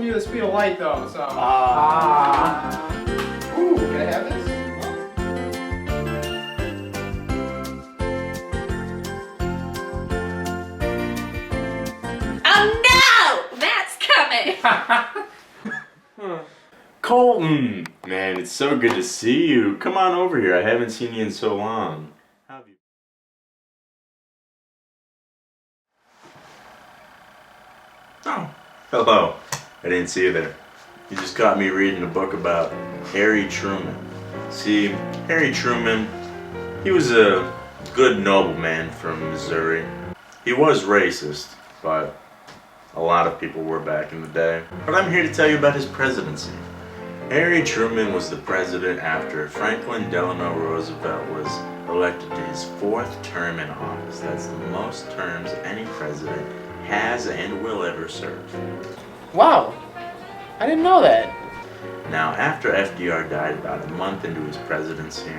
giving you the speed of light though, so. Ooh, can I have this? Oh no! That's coming! Colton! Man, it's so good to see you. Come on over here. I haven't seen you in so long. How have you? Oh, hello. I didn't see you there. You just caught me reading a book about Harry Truman. See, Harry Truman, he was a good nobleman from Missouri. He was racist, but a lot of people were back in the day. But I'm here to tell you about his presidency. Harry Truman was the president after Franklin Delano Roosevelt was elected to his 4th term in office. That's the most terms any president has and will ever serve. Wow, I didn't know that. Now, after FDR died about a month into his presidency,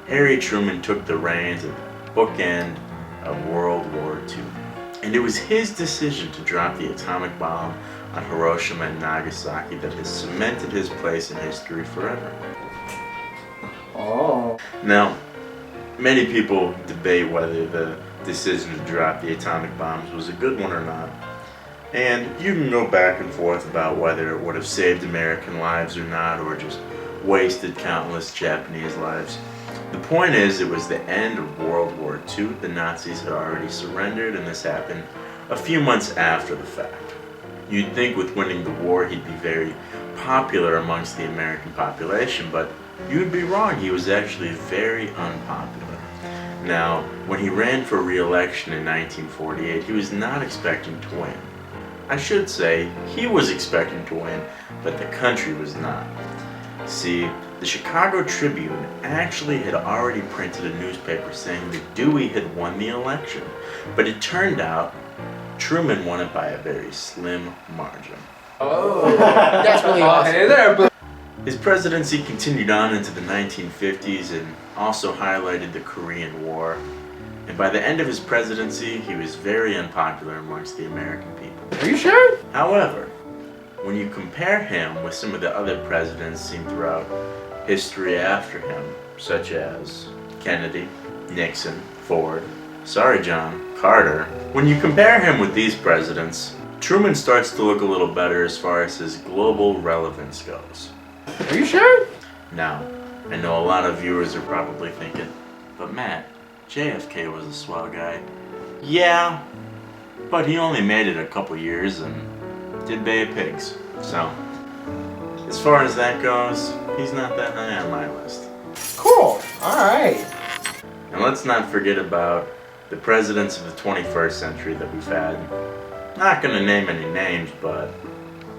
Harry Truman took the reins at the bookend of World War II. And it was his decision to drop the atomic bomb on Hiroshima and Nagasaki that has cemented his place in history forever. Oh. Now, many people debate whether the decision to drop the atomic bombs was a good one or not. And you can go back and forth about whether it would have saved American lives or not, or just wasted countless Japanese lives. The point is, it was the end of World War II. The Nazis had already surrendered, and this happened a few months after the fact. You'd think with winning the war he'd be very popular amongst the American population, but you'd be wrong. He was actually very unpopular. Now, when he ran for re-election in 1948, he was not expecting to win. I should say, he was expecting to win, but the country was not. See, the Chicago Tribune actually had already printed a newspaper saying that Dewey had won the election, but it turned out Truman won it by a very slim margin. Oh, that's really awesome. Hey there, His presidency continued on into the 1950s and also highlighted the Korean War. And by the end of his presidency, he was very unpopular amongst the American people. Are you sure? However, when you compare him with some of the other presidents seen throughout history after him, such as Kennedy, Nixon, Ford, sorry John, Carter, when you compare him with these presidents, Truman starts to look a little better as far as his global relevance goes. Are you sure? Now, I know a lot of viewers are probably thinking, but Matt, JFK was a swell guy. Yeah, but he only made it a couple years and did Bay of Pigs. So, as far as that goes, he's not that high on my list. Cool, alright. And let's not forget about the presidents of the 21st century that we've had. Not gonna name any names, but,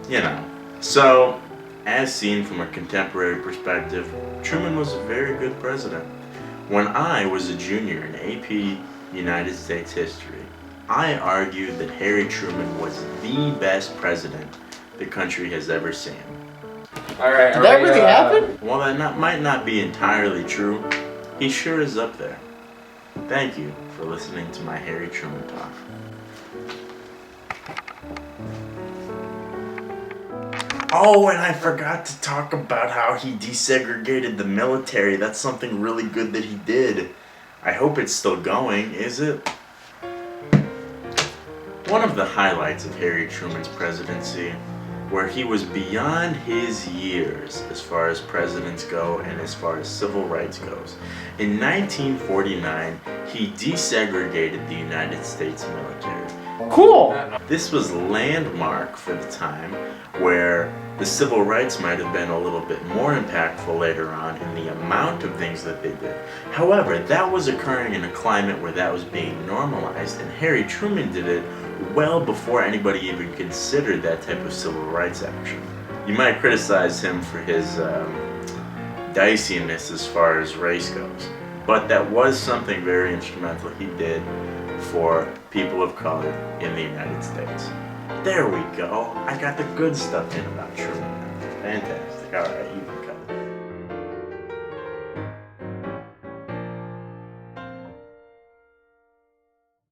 you know. So, as seen from a contemporary perspective, Truman was a very good president. When I was a junior in AP United States history, I argued that Harry Truman was the best president the country has ever seen. Alright, Did that really happen? While that might not be entirely true, he sure is up there. Thank you for listening to my Harry Truman talk. Oh, and I forgot to talk about how he desegregated the military. That's something really good that he did. I hope it's still going, is it? One of the highlights of Harry Truman's presidency, where he was beyond his years as far as presidents go and as far as civil rights goes. In 1949, he desegregated the United States military. Cool! This was landmark for the time, where the civil rights might have been a little bit more impactful later on in the amount of things that they did. However, that was occurring in a climate where that was being normalized, and Harry Truman did it well before anybody even considered that type of civil rights action. You might criticize him for his diciness as far as race goes, but that was something very instrumental he did for people of color in the United States. There we go. I got the good stuff in about Truman. Fantastic. Alright, you can cut it.